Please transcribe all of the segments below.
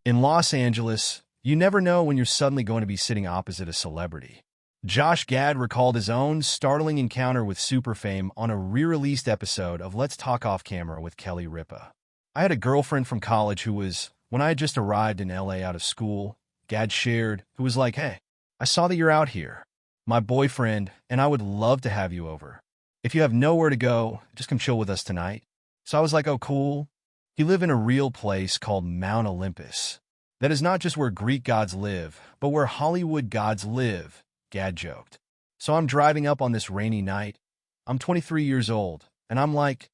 In Los Angeles, you never know when you're suddenly going to be sitting opposite a celebrity. Josh Gad recalled his own startling encounter with superfame on a re-released episode of Let's Talk Off Camera with Kelly Ripa. I had a girlfriend from college who was, when I had just arrived in LA out of school, Gad shared, who was like, "Hey, I saw that you're out here. My boyfriend and I would love to have you over. If you have nowhere to go, just come chill with us tonight." So I was like, "Oh, cool." He lived in a real place called Mount Olympus. That is not just where Greek gods live, but where Hollywood gods live, Gad joked. So I'm driving up on this rainy night. I'm 23 years old, and I'm like,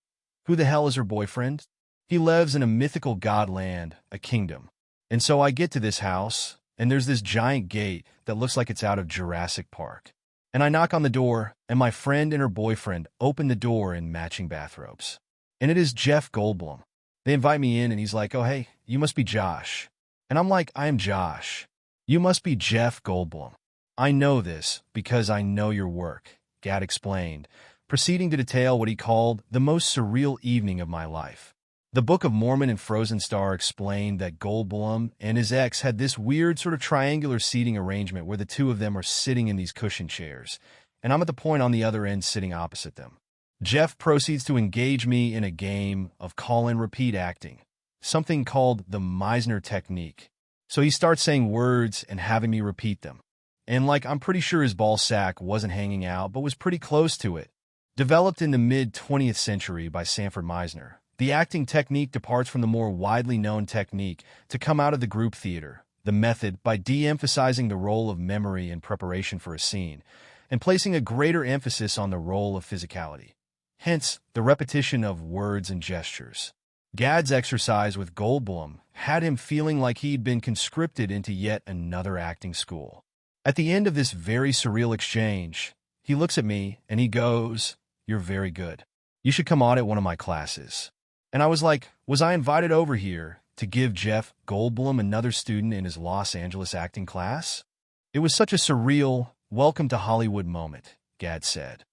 who the hell is her boyfriend? He lives in a mythical god land, a kingdom. And so I get to this house, and there's this giant gate that looks like it's out of Jurassic Park. And I knock on the door, and my friend and her boyfriend open the door in matching bathrobes. And it is Jeff Goldblum. They invite me in, and he's like, "Oh, hey, you must be Josh." And I'm like, "I am Josh. You must be Jeff Goldblum." "I know this because I know your work," Gad explained, proceeding to detail what he called the most surreal evening of my life. The Book of Mormon and Frozen Star explained that Goldblum and his ex had this weird sort of triangular seating arrangement where the two of them are sitting in these cushion chairs, and I'm at the point on the other end sitting opposite them. Jeff proceeds to engage me in a game of call-and-repeat acting, something called the Meisner technique. So he starts saying words and having me repeat them. And I'm pretty sure his ball sack wasn't hanging out, but was pretty close to it. Developed in the mid-20th century by Sanford Meisner, the acting technique departs from the more widely known technique to come out of the group theater, the method by de-emphasizing the role of memory in preparation for a scene, and placing a greater emphasis on the role of physicality. Hence, the repetition of words and gestures. Gad's exercise with Goldblum had him feeling like he'd been conscripted into yet another acting school. At the end of this very surreal exchange, he looks at me and he goes, "You're very good. You should come audit one of my classes." And I was like, was I invited over here to give Jeff Goldblum another student in his Los Angeles acting class? It was such a surreal, welcome to Hollywood moment, Gad said.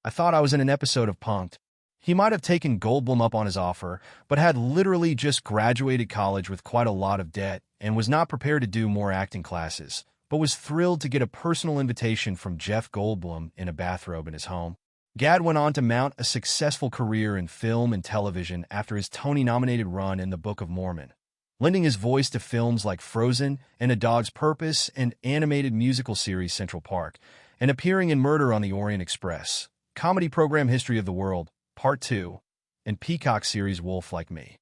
I thought I was in an episode of Punk'd. He might have taken Goldblum up on his offer, but had literally just graduated college with quite a lot of debt and was not prepared to do more acting classes, but was thrilled to get a personal invitation from Jeff Goldblum in a bathrobe in his home. Gad went on to mount a successful career in film and television after his Tony-nominated run in The Book of Mormon, lending his voice to films like Frozen and A Dog's Purpose and animated musical series Central Park, and appearing in Murder on the Orient Express, comedy program History of the World, Part 2, and Peacock series Wolf Like Me.